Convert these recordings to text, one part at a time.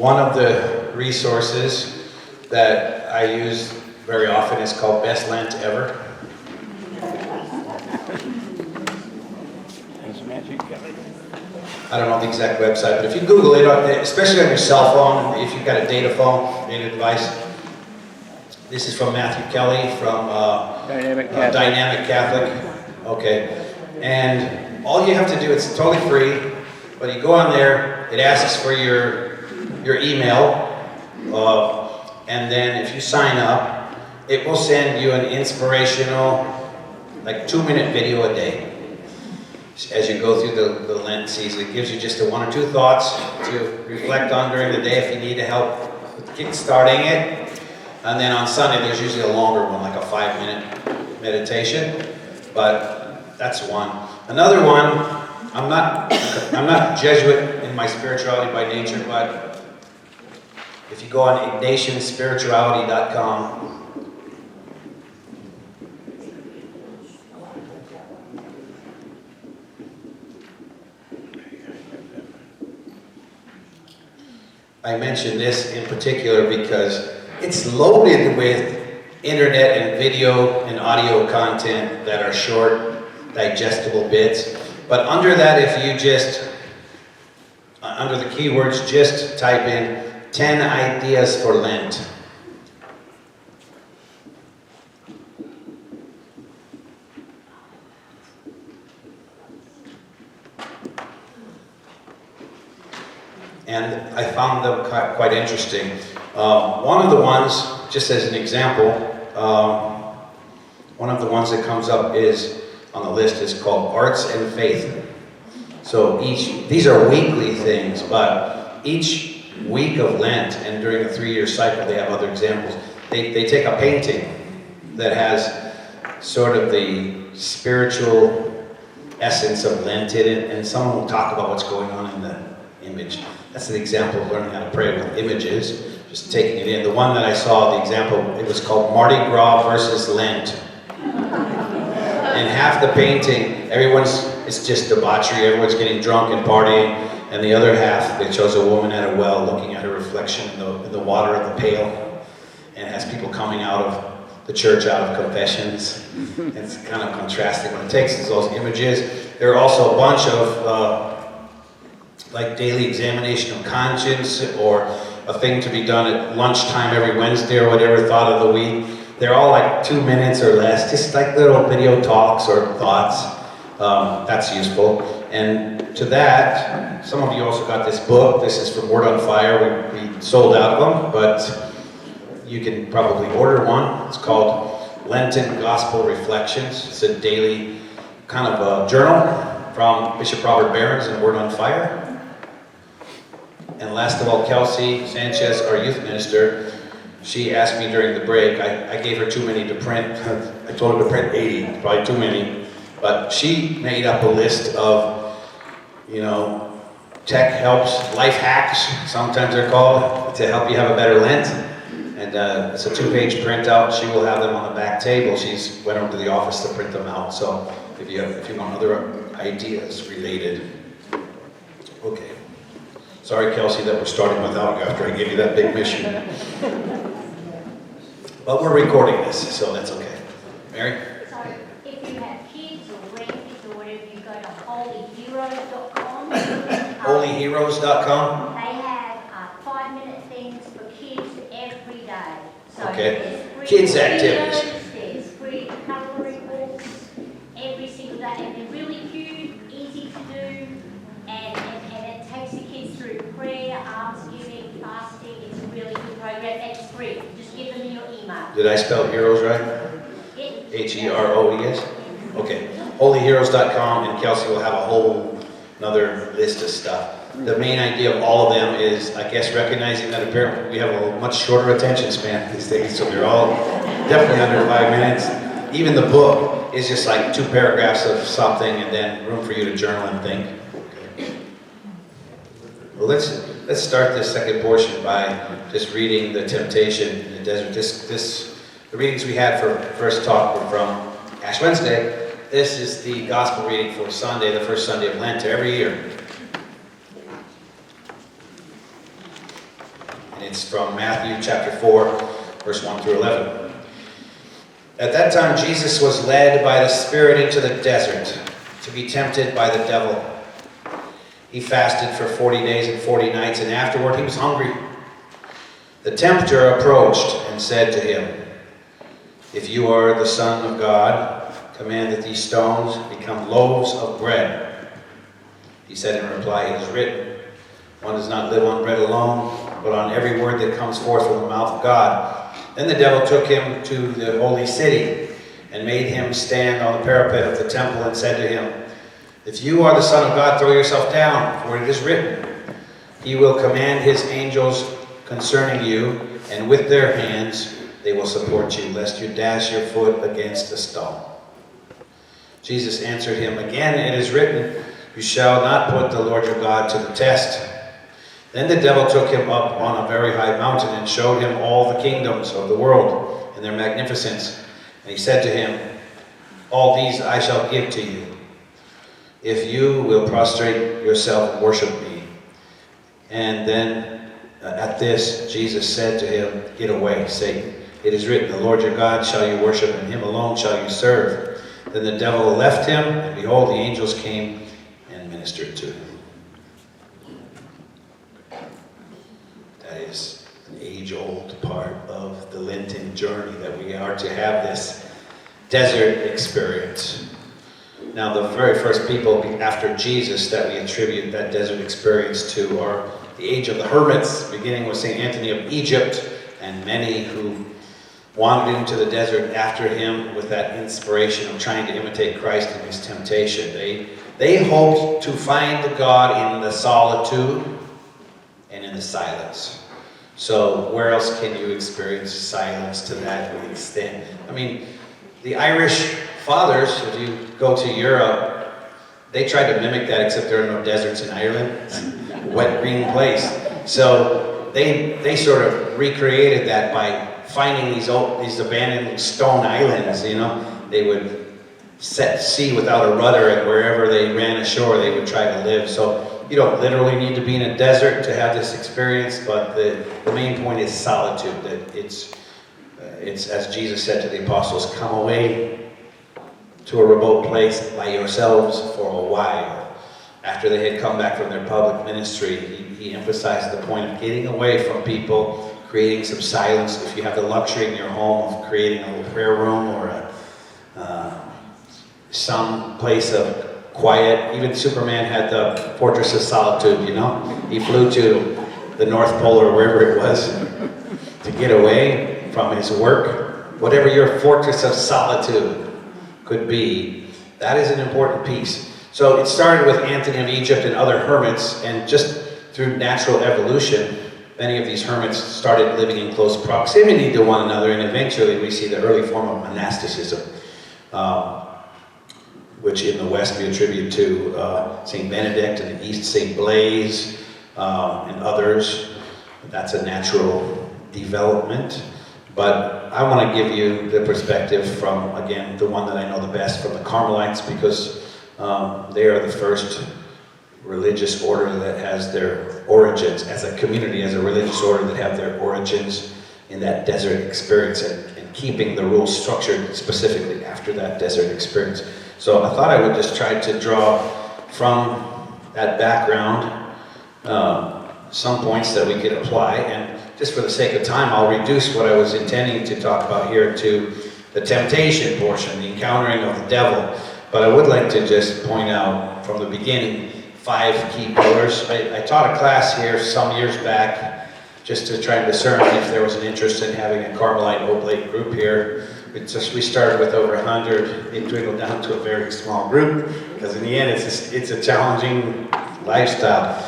One of the resources that I use very often is called Best Lent Ever. I don't know the exact website, but if you Google it, especially on your cell phone, if you've got a data phone, data device, this is from Matthew Kelly from Dynamic Catholic. Okay, and all you have to do, it's totally free, but you go on there, it asks for your email, and then if you sign up, it will send you an inspirational, like 2-minute video a day. As you go through the Lent season, it gives you just 1 or 2 thoughts to reflect on during the day if you need to help with kick-starting it. And then on Sunday, there's usually a longer one, like a 5-minute meditation. But that's one. Another one, I'm not Jesuit in my spirituality by nature, but if you go on ignatianspirituality.com, I mention this in particular because it's loaded with internet and video and audio content that are short, digestible bits. But under that, if you just, under the keywords, just type in 10 ideas for Lent. And I found them quite interesting. One of the ones, just as an example, one of the ones that comes up is on the list is called Arts and Faith. So these are weekly things, but each week of Lent and during the 3-year cycle, they have other examples. They take a painting that has sort of the spiritual essence of Lent in it, and someone will talk about what's going on in the image. That's an example of learning how to pray with images, just taking it in. The one that I saw, the example, it was called Mardi Gras versus Lent. And half the painting, it's just debauchery, everyone's getting drunk and partying, and the other half, they chose a woman at a well looking at her reflection in the water of the pail, and has people coming out of the church out of confessions. It's kind of contrasting. What it takes is those images. There are also a bunch of like daily examination of conscience, or a thing to be done at lunchtime every Wednesday, or whatever thought of the week. They're all like 2 minutes or less, just like little video talks or thoughts. That's useful. And to that, some of you also got this book. This is from Word on Fire. We sold out of them, but you can probably order one. It's called Lenten Gospel Reflections. It's a daily kind of a journal from Bishop Robert Barron's and Word on Fire. And last of all, Kelsey Sanchez, our youth minister, she asked me during the break, I gave her too many to print. I told her to print 80, probably too many. But she made up a list of, tech helps, life hacks, sometimes they're called, to help you have a better Lent. And it's a 2-page printout. She will have them on the back table. She's went over to the office to print them out. So if you want other ideas related. Okay. Sorry, Kelsey, that we're starting without you after I gave you that big mission. But we're recording this, so that's okay. Mary? So if you have kids or grandkids or whatever, you go to holyheroes.com. Holyheroes.com? They have 5-minute things for kids every day. So Okay. there's free Kids videos, activities. there's free coloring books every single day, and they're really cute, easy to do, and it takes the kids through prayer, almsgiving, fasting. It's a really good program. It's free. Just give them your email. Did I spell heroes right? Heroes? Okay. Holyheroes.com, and Kelsey will have a whole another list of stuff. The main idea of all of them is, I guess, recognizing that apparently we have a much shorter attention span these days, so they're all definitely under 5 minutes. Even the book is just like 2 paragraphs of something and then room for you to journal and think. Okay. Well, let's start this second portion by just reading the temptation in the desert. The readings we had for first talk were from Ash Wednesday. This is the gospel reading for Sunday, the first Sunday of Lent every year. It's from Matthew chapter 4, verse 1 through 11. At that time, Jesus was led by the Spirit into the desert to be tempted by the devil. He fasted for 40 days and 40 nights, and afterward he was hungry. The tempter approached and said to him, "If you are the Son of God, command that these stones become loaves of bread." He said in reply, "It is written, one does not live on bread alone, but on every word that comes forth from the mouth of God." Then the devil took him to the holy city and made him stand on the parapet of the temple and said to him, "If you are the Son of God, throw yourself down, for it is written, He will command His angels concerning you, and with their hands they will support you, lest you dash your foot against a stone." Jesus answered him again, "It is written, you shall not put the Lord your God to the test." Then the devil took him up on a very high mountain and showed him all the kingdoms of the world and their magnificence. And he said to him, "All these I shall give to you, if you will prostrate yourself and worship me." And then at this, Jesus said to him, "Get away, Satan. It is written, the Lord your God shall you worship, and him alone shall you serve." Then the devil left him, and behold, the angels came and ministered to him. That is an age-old part of the Lenten journey, that we are to have this desert experience. Now, the very first people after Jesus that we attribute that desert experience to are the age of the hermits, beginning with St. Anthony of Egypt, and many who wandered into the desert after him with that inspiration of trying to imitate Christ in his temptation. They hoped to find God in the solitude and in the silence. So where else can you experience silence to that extent? I mean, the Irish fathers, if you go to Europe, they tried to mimic that, except there are no deserts in Ireland. It's a wet, green place. So they sort of recreated that by finding these abandoned stone islands, you know. They would set sea without a rudder, and wherever they ran ashore, they would try to live. So you don't literally need to be in a desert to have this experience, but the main point is solitude. That it's as Jesus said to the apostles, "Come away to a remote place by yourselves for a while." After they had come back from their public ministry, he emphasized the point of getting away from people, creating some silence. If you have the luxury in your home of creating a little prayer room or some place of quiet. Even Superman had the Fortress of Solitude, you know? He flew to the North Pole or wherever it was to get away from his work. Whatever your Fortress of Solitude could be, that is an important piece. So it started with Anthony of Egypt and other hermits, and just through natural evolution, many of these hermits started living in close proximity to one another, and eventually we see the early form of monasticism, which in the West we attribute to St. Benedict, and in the East St. Blaise, and others. That's a natural development. But I want to give you the perspective from, again, the one that I know the best, from the Carmelites, because they are the first religious order that has their origins, as a community, as a religious order that have their origins in that desert experience, and keeping the rules structured specifically after that desert experience. So I thought I would just try to draw from that background some points that we could apply, and just for the sake of time, I'll reduce what I was intending to talk about here to the temptation portion, the encountering of the devil. But I would like to just point out from the beginning 5 key pillars. I taught a class here some years back just to try and discern if there was an interest in having a Carmelite Oblate group here. We started with over 100. It dwindled down to a very small group, because in the end it's a challenging lifestyle.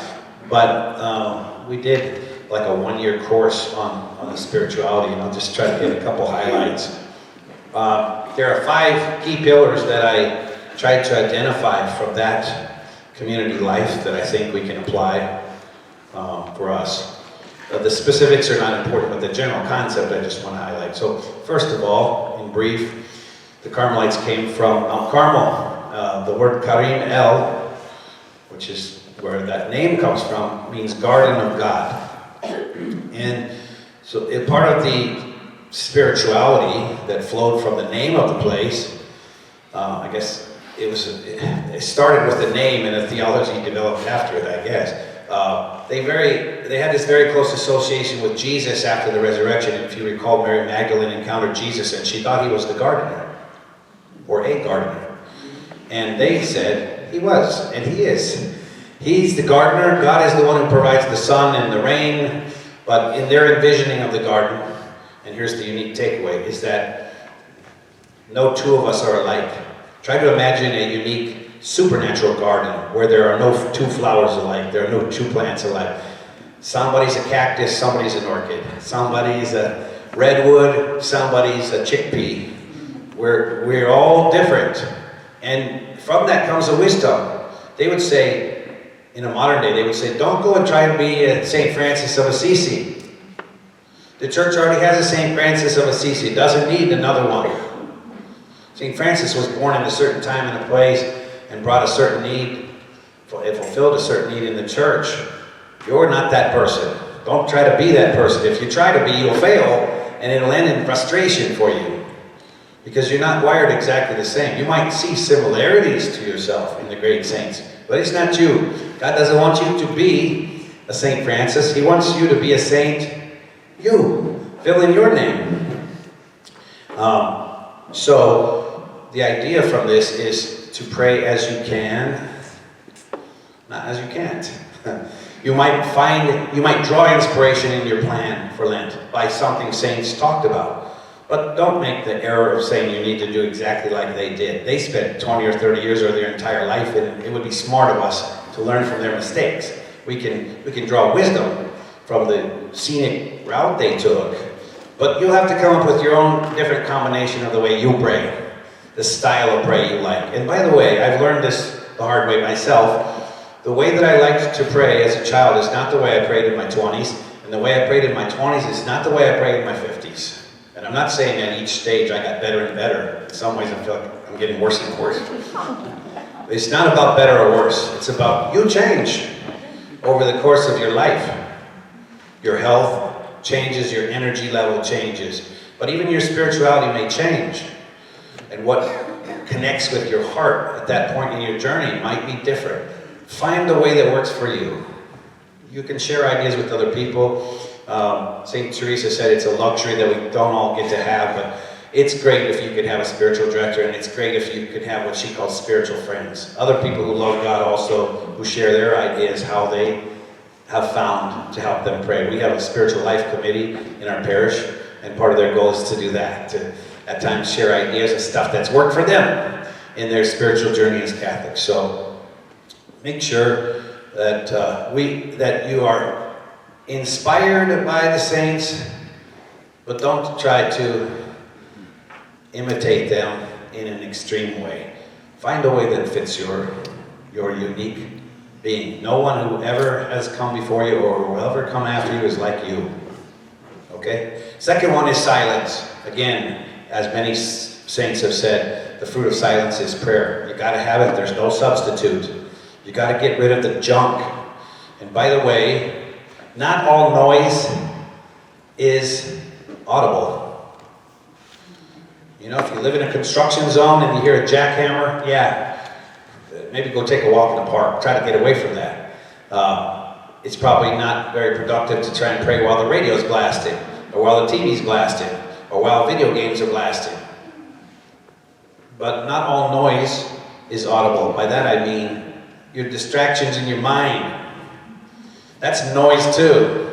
But we did like a 1-year course on the spirituality, and I'll just try to get a couple highlights. There are 5 key pillars that I tried to identify from that community life that I think we can apply for us. The specifics are not important, but the general concept I just want to highlight. So first of all, in brief, the Carmelites came from Mount Carmel. The word Karim El, which is where that name comes from, means garden of God. And so part of the spirituality that flowed from the name of the place, I guess it started with the name and the theology developed after it, I guess. They had this very close association with Jesus after the resurrection. If you recall, Mary Magdalene encountered Jesus and she thought he was the gardener, or a gardener. And they said he was, and he is. He's the gardener. God is the one who provides the sun and the rain. But in their envisioning of the garden, and here's the unique takeaway, is that no two of us are alike. Try to imagine a unique supernatural garden where there are no two flowers alike, there are no two plants alike. Somebody's a cactus, somebody's an orchid. Somebody's a redwood, somebody's a chickpea. We're all different. And from that comes a wisdom. They would say, in a modern day, they would say, don't go and try and be a St. Francis of Assisi. The church already has a St. Francis of Assisi. It doesn't need another one. St. Francis was born in a certain time and a place and brought a certain need. It fulfilled a certain need in the church. You're not that person. Don't try to be that person. If you try to be, you'll fail, and it'll end in frustration for you. Because you're not wired exactly the same. You might see similarities to yourself in the great saints, but it's not you. God doesn't want you to be a St. Francis. He wants you to be a saint. You. Fill in your name. So the idea from this is to pray as you can, not as you can't. You might draw inspiration in your plan for Lent by something saints talked about. But don't make the error of saying you need to do exactly like they did. They spent 20 or 30 years or their entire life, and it would be smart of us to learn from their mistakes. We can draw wisdom from the scenic route they took, but you'll have to come up with your own different combination of the way you pray, the style of prayer you like. And by the way, I've learned this the hard way myself. The way that I liked to pray as a child is not the way I prayed in my 20s, and the way I prayed in my 20s is not the way I prayed in my 50s. And I'm not saying at each stage I got better and better. In some ways I feel like I'm getting worse and worse. It's not about better or worse. It's about you change over the course of your life. Your health changes, your energy level changes. But even your spirituality may change. And what connects with your heart at that point in your journey might be different. Find the way that works for you. You can share ideas with other people. St. Teresa said it's a luxury that we don't all get to have, but it's great if you could have a spiritual director, and it's great if you could have what she calls spiritual friends. Other people who love God also, who share their ideas, how they have found to help them pray. We have a spiritual life committee in our parish, and part of their goal is to do that, to at times share ideas and stuff that's worked for them in their spiritual journey as Catholics. So make sure that that you are inspired by the saints, but don't try to imitate them in an extreme way. Find a way that fits your unique being. No one who ever has come before you or will ever come after you is like you. Okay? Second one is silence. Again, as many saints have said, the fruit of silence is prayer. You gotta have it, there's no substitute. You gotta get rid of the junk. And by the way, not all noise is audible. You know, if you live in a construction zone and you hear a jackhammer, yeah, maybe go take a walk in the park. Try to get away from that. It's probably not very productive to try and pray while the radio's blasting, or while the TV's blasting, or while video games are blasting. But not all noise is audible. By that I mean your distractions in your mind. That's noise too.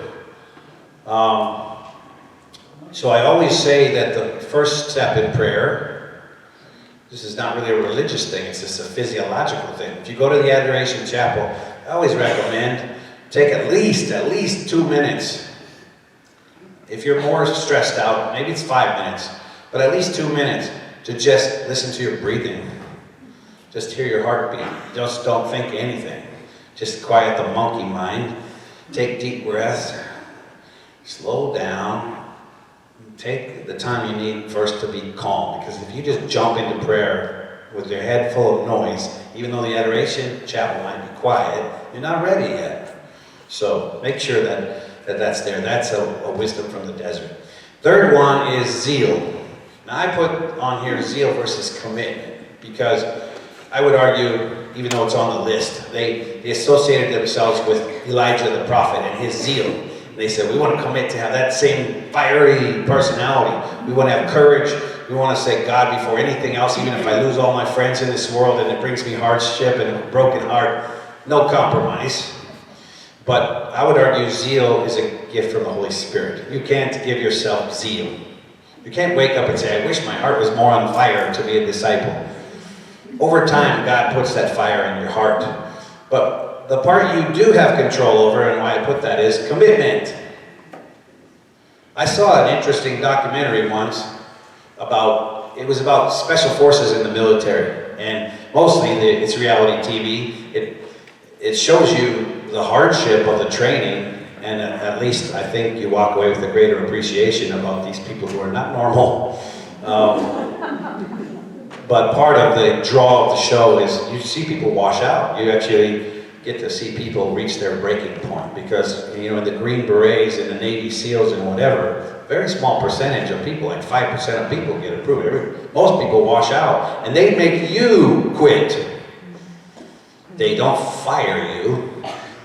So I always say that the first step in prayer, this is not really a religious thing, it's just a physiological thing. If you go to the Adoration Chapel, I always recommend take at least 2 minutes. If you're more stressed out, maybe it's 5 minutes, but at least 2 minutes to just listen to your breathing. Just hear your heartbeat. Just don't think anything. Just quiet the monkey mind. Take deep breaths, slow down, take the time you need first to be calm, because if you just jump into prayer with your head full of noise, even though the Adoration Chapel might be quiet, you're not ready yet. So make sure that that's there. That's a wisdom from the desert. Third one is zeal. Now I put on here zeal versus commitment because I would argue, even though it's on the list, they associated themselves with Elijah the prophet and his zeal. They said, we want to commit to have that same fiery personality. We want to have courage. We want to say God before anything else, even if I lose all my friends in this world and it brings me hardship and a broken heart. No compromise. But I would argue zeal is a gift from the Holy Spirit. You can't give yourself zeal. You can't wake up and say, I wish my heart was more on fire to be a disciple. Over time, God puts that fire in your heart. But the part you do have control over, and why I put that, is commitment. I saw an interesting documentary once it was about special forces in the military. And mostly it's reality TV. It shows you the hardship of the training, and at least I think you walk away with a greater appreciation about these people who are not normal. But part of the draw of the show is you see people wash out. You actually get to see people reach their breaking point because, you know, in the Green Berets and the Navy SEALs and whatever, very small percentage of people, like 5% of people get approved. Most people wash out, and they make you quit. They don't fire you.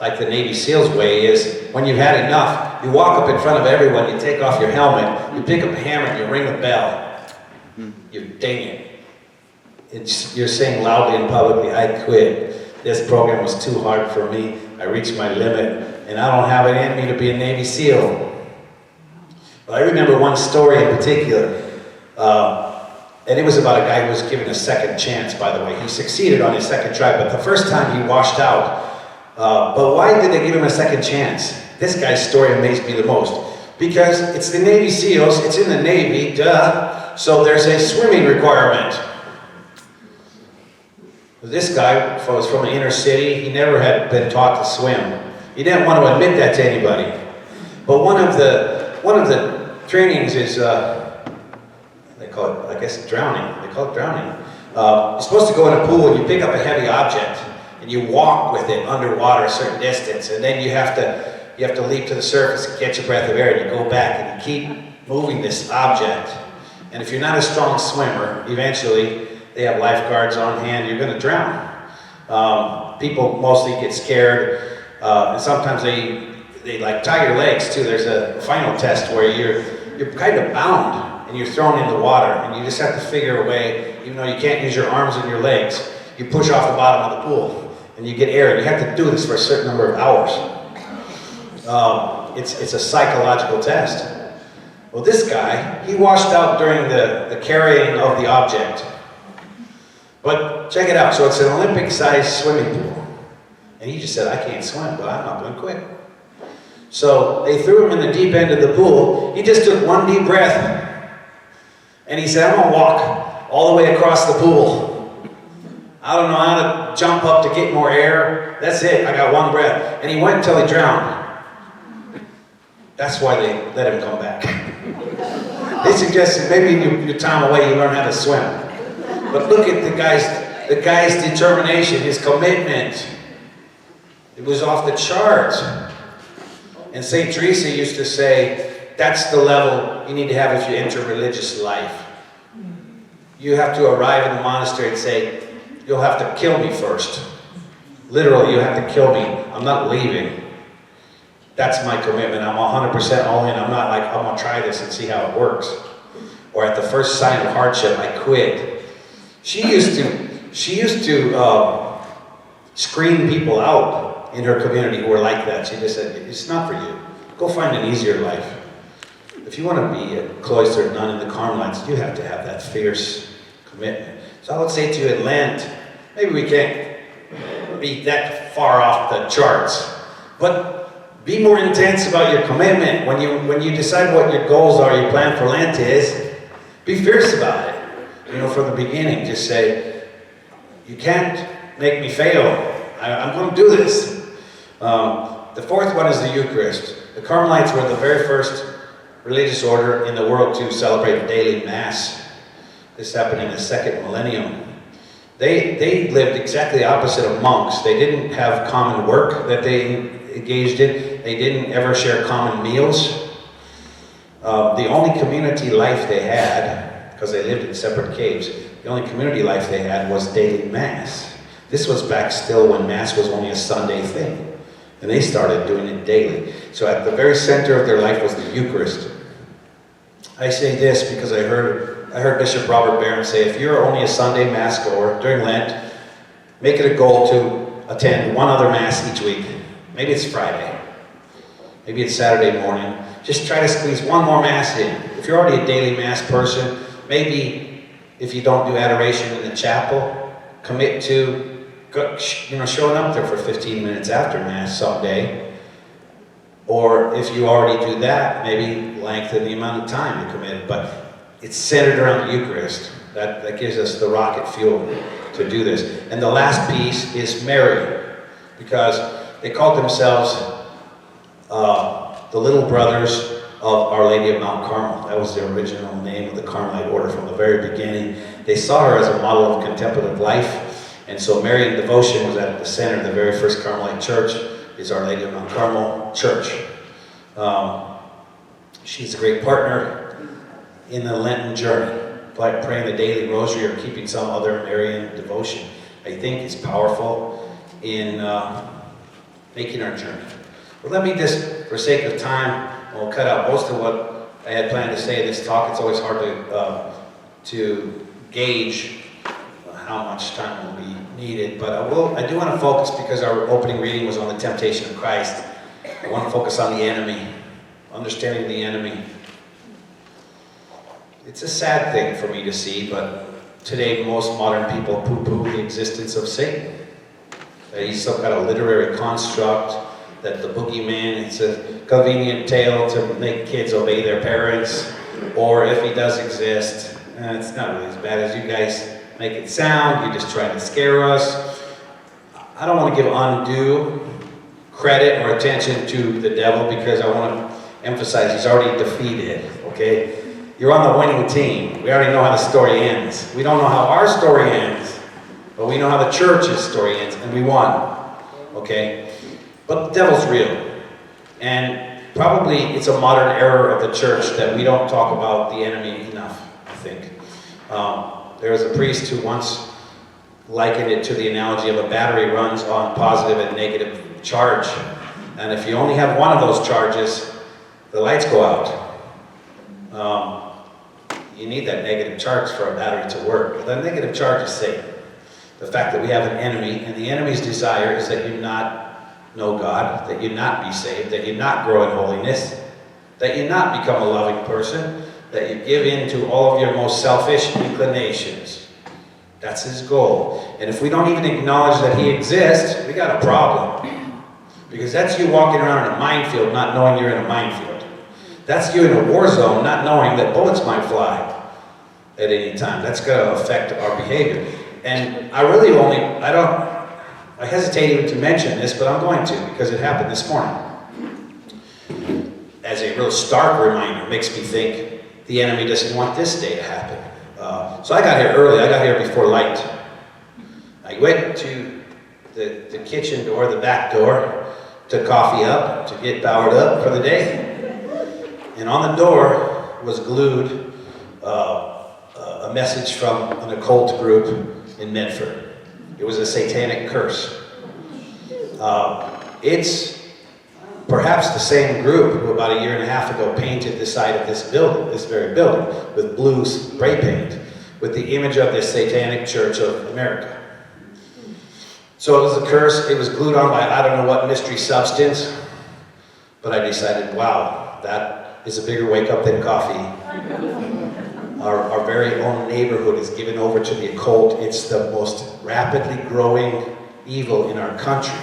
Like the Navy SEALs way is, when you've had enough, you walk up in front of everyone, you take off your helmet, you pick up a hammer, and you ring the bell. You ding it. You're saying loudly and publicly, I quit. This program was too hard for me. I reached my limit, and I don't have it in me to be a Navy SEAL. But I remember one story in particular, and it was about a guy who was given a second chance, by the way. He succeeded on his second try, but the first time he washed out. But why did they give him a second chance? This guy's story amazed me the most. Because it's the Navy SEALs, it's in the Navy, duh, so there's a swimming requirement. This guy was from the inner city. He never had been taught to swim. He didn't want to admit that to anybody. But one of the trainings is, they call it, I guess, drowning. They call it drowning. You're supposed to go in a pool and you pick up a heavy object and you walk with it underwater a certain distance, and then you have to leap to the surface and catch a breath of air, and you go back and you keep moving this object. And if you're not a strong swimmer, eventually they have lifeguards on hand, you're going to drown. People mostly get scared, and sometimes they like tie your legs too. There's a final test where you're kind of bound and you're thrown in the water, and you just have to figure a way, even though you can't use your arms and your legs, you push off the bottom of the pool and you get air, and you have to do this for a certain number of hours. It's a psychological test. Well, this guy, he washed out during the carrying of the object. But check it out, so it's an Olympic-sized swimming pool. And he just said, I can't swim, but I'm not going to quit. So they threw him in the deep end of the pool. He just took one deep breath. And he said, I'm going to walk all the way across the pool. I don't know how to jump up to get more air. That's it, I got one breath. And he went until he drowned. That's why they let him come back. They suggested maybe in your time away you learn how to swim. But look at the guy's determination, his commitment. It was off the charts. And St. Teresa used to say, that's the level you need to have if you enter religious life. You have to arrive in the monastery and say, you'll have to kill me first. Literally, you have to kill me. I'm not leaving. That's my commitment. I'm 100% all in. I'm not like, I'm going to try this and see how it works. Or at the first sign of hardship, I quit. She used to screen people out in her community who were like that. She just said, it's not for you. Go find an easier life. If you want to be a cloistered nun in the Carmelites, you have to have that fierce commitment. So I would say to you in Lent, maybe we can't be that far off the charts, but be more intense about your commitment. When you decide what your goals are, your plan for Lent is, be fierce about it. You know, from the beginning, just say, you can't make me fail. I'm going to do this. The fourth one is the Eucharist. The Carmelites were the very first religious order in the world to celebrate daily Mass. This happened in the second millennium. They lived exactly the opposite of monks. They didn't have common work that they engaged in. They didn't ever share common meals. The only community life they had, because they lived in separate caves, the only community life they had was daily Mass. This was back still when Mass was only a Sunday thing. And they started doing it daily. So at the very center of their life was the Eucharist. I say this because I heard Bishop Robert Barron say, if you're only a Sunday Mass goer during Lent, make it a goal to attend one other Mass each week. Maybe it's Friday. Maybe it's Saturday morning. Just try to squeeze one more Mass in. If you're already a daily Mass person, maybe if you don't do adoration in the chapel, commit to showing up there for 15 minutes after Mass someday. Or if you already do that, maybe lengthen the amount of time you commit. But it's centered around the Eucharist. That gives us the rocket fuel to do this. And the last piece is Mary, because they called themselves the little brothers of Our Lady of Mount Carmel. That was the original name of the Carmelite order from the very beginning. They saw her as a model of contemplative life. And so Marian devotion was at the center. The very first Carmelite church is Our Lady of Mount Carmel Church. She's a great partner in the Lenten journey. But praying the daily rosary or keeping some other Marian devotion, I think, is powerful in making our journey. But let me just, for sake of time, we'll cut out most of what I had planned to say in this talk. It's always hard to gauge how much time will be needed, but I do want to focus, because our opening reading was on the temptation of Christ. I want to focus on the enemy, understanding the enemy. It's a sad thing for me to see, but today most modern people poo-poo the existence of Satan. That he's some kind of literary construct, that the boogeyman, it's a convenient tale to make kids obey their parents, or if he does exist, it's not really as bad as you guys make it sound. You're just trying to scare us. I don't want to give undue credit or attention to the devil, because I want to emphasize he's already defeated, okay? You're on the winning team. We already know how the story ends. We don't know how our story ends, but we know how the church's story ends, and we won, okay? But the devil's real. And probably it's a modern error of the church that we don't talk about the enemy enough, I think. There was a priest who once likened it to the analogy of a battery runs on positive and negative charge. And if you only have one of those charges, the lights go out. You need that negative charge for a battery to work. The negative charge is Satan. The fact that we have an enemy, and the enemy's desire is that you not know God, that you not be saved, that you not grow in holiness, that you not become a loving person, that you give in to all of your most selfish inclinations. That's his goal. And if we don't even acknowledge that he exists, we got a problem. Because that's you walking around in a minefield not knowing you're in a minefield. That's you in a war zone not knowing that bullets might fly at any time. That's going to affect our behavior. And I hesitate even to mention this, but I'm going to, because it happened this morning. As a real stark reminder, makes me think the enemy doesn't want this day to happen. So I got here early. I got here before light. I went to the kitchen door, the back door, to coffee up, to get powered up for the day. And on the door was glued a message from an occult group in Medford. It was a satanic curse. It's perhaps the same group who about a year and a half ago painted the side of this building, this very building, with blue spray paint, with the image of the Satanic Church of America. So it was a curse. It was glued on by I don't know what mystery substance, but I decided, wow, that is a bigger wake up than coffee. Our very own neighborhood is given over to the occult. It's the most rapidly growing evil in our country.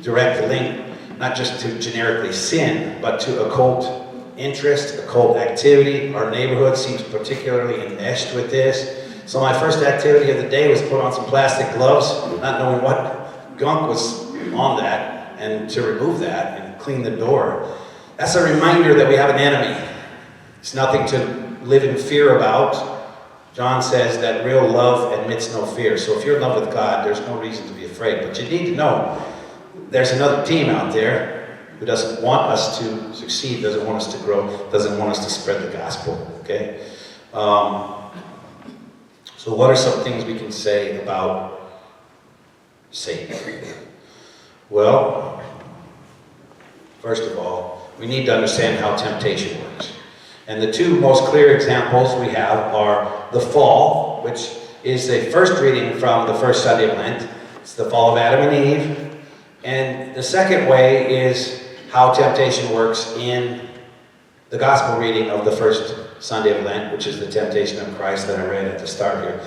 Direct link, not just to generically sin, but to occult interest, occult activity. Our neighborhood seems particularly enmeshed with this. So my first activity of the day was put on some plastic gloves, not knowing what gunk was on that, and to remove that and clean the door. That's a reminder that we have an enemy. It's nothing to live in fear about. John says that real love admits no fear. So if you're in love with God, there's no reason to be afraid. But you need to know there's another team out there who doesn't want us to succeed, doesn't want us to grow, doesn't want us to spread the gospel, okay? So what are some things we can say about Satan? Well, first of all, we need to understand how temptation works. And the two most clear examples we have are the fall, which is the first reading from the first Sunday of Lent. It's the fall of Adam and Eve. And the second way is how temptation works in the gospel reading of the first Sunday of Lent, which is the temptation of Christ that I read at the start here.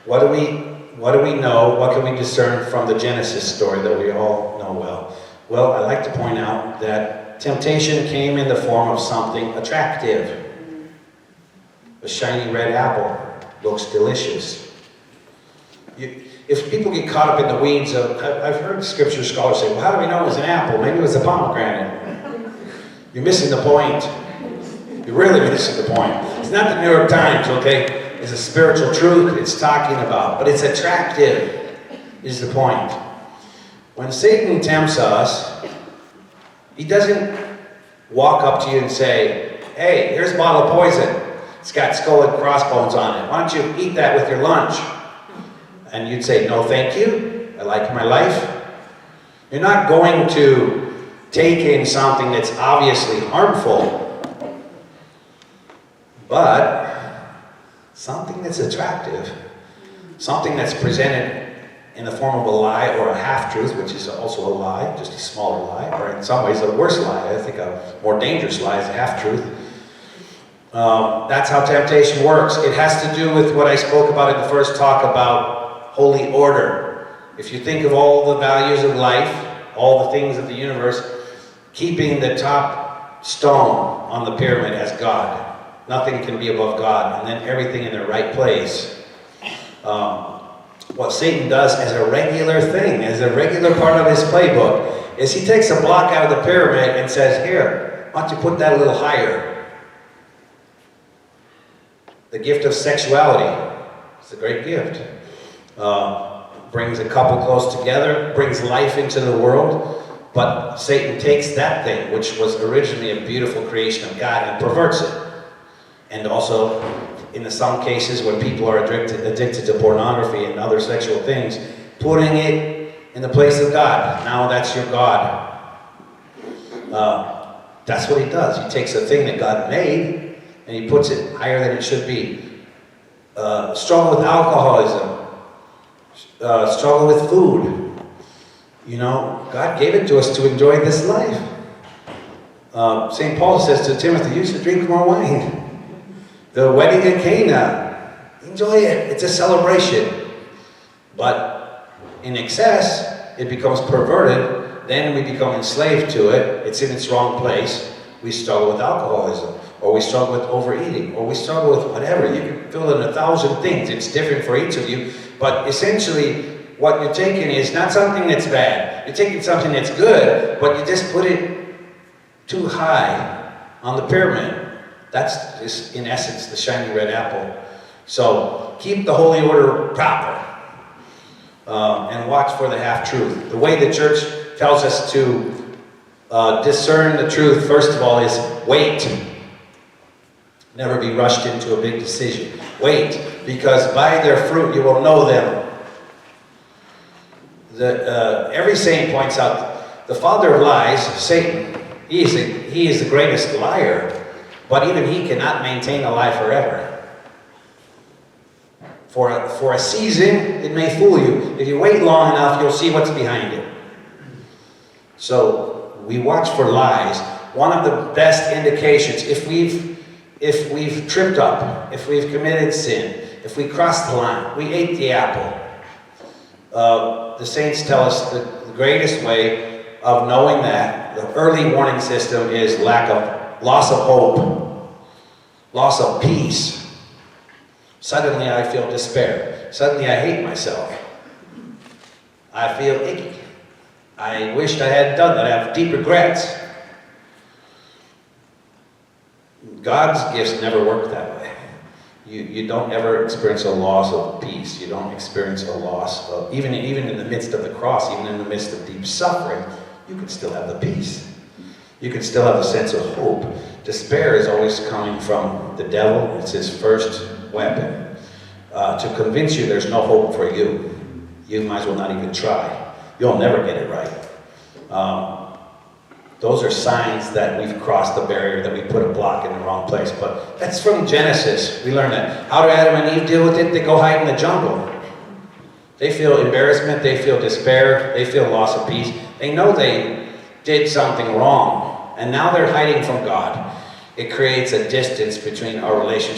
What do we know? What can we discern from the Genesis story that we all know well? Well, I like to point out that temptation came in the form of something attractive. A shiny red apple looks delicious. If people get caught up in the weeds of, I've heard scripture scholars say, well, how do we know it was an apple? Maybe it was a pomegranate. You're missing the point. You're really missing the point. It's not the New York Times, okay? It's a spiritual truth it's talking about, but it's attractive is the point. When Satan tempts us, he doesn't walk up to you and say, hey, here's a bottle of poison. It's got skull and crossbones on it. Why don't you eat that with your lunch? And you'd say, no, thank you. I like my life. You're not going to take in something that's obviously harmful, but something that's attractive, something that's presented in the form of a lie or a half-truth, which is also a lie, just a smaller lie, or in some ways a worse lie. I think a more dangerous lie is a half-truth. That's how temptation works. It has to do with what I spoke about in the first talk about holy order. If you think of all the values of life, all the things of the universe, keeping the top stone on the pyramid as God. Nothing can be above God, and then everything in the right place. What Satan does as a regular thing, as a regular part of his playbook, is he takes a block out of the pyramid and says, here, why don't you put that a little higher? The gift of sexuality. It's a great gift. Brings a couple close together, brings life into the world, but Satan takes that thing, which was originally a beautiful creation of God, and perverts it. And also, in some cases, when people are addicted to pornography and other sexual things, putting it in the place of God. Now that's your God. That's what he does. He takes a thing that God made, and he puts it higher than it should be. Struggle with alcoholism. Struggle with food. You know, God gave it to us to enjoy this life. St. Paul says to Timothy, you should drink more wine. The wedding at Cana, enjoy it. It's a celebration. But in excess, it becomes perverted. Then we become enslaved to it. It's in its wrong place. We struggle with alcoholism, or we struggle with overeating, or we struggle with whatever. You can fill in 1,000 things. It's different for each of you. But essentially, what you're taking is not something that's bad. You're taking something that's good, but you just put it too high on the pyramid. That's just, in essence, the shiny red apple. So keep the holy order proper, and watch for the half-truth. The way the church tells us to discern the truth, first of all, is wait. Never be rushed into a big decision. Wait, because by their fruit you will know them. Every saint points out the father of lies, Satan. He is the greatest liar. But even he cannot maintain a lie forever. For a season, it may fool you. If you wait long enough, you'll see what's behind it. So we watch for lies. One of the best indications, if we've tripped up, if we've committed sin, if we crossed the line, we ate the apple. The saints tell us the greatest way of knowing that, the early warning system, is loss of hope, loss of peace. Suddenly I feel despair. Suddenly I hate myself. I feel icky. I wished I hadn't done that. I have deep regrets. God's gifts never work that way. You don't ever experience a loss of peace. You don't experience a loss of, even in the midst of the cross, even in the midst of deep suffering, you can still have the peace. You can still have a sense of hope. Despair is always coming from the devil. It's his first weapon to convince you there's no hope for you. You might as well not even try. You'll never get it right. Those are signs that we've crossed the barrier, that we put a block in the wrong place. But that's from Genesis. We learn that. How do Adam and Eve deal with it? They go hide in the jungle. They feel embarrassment. They feel despair. They feel loss of peace. They know they did something wrong. And now they're hiding from God. It creates a distance between our relationship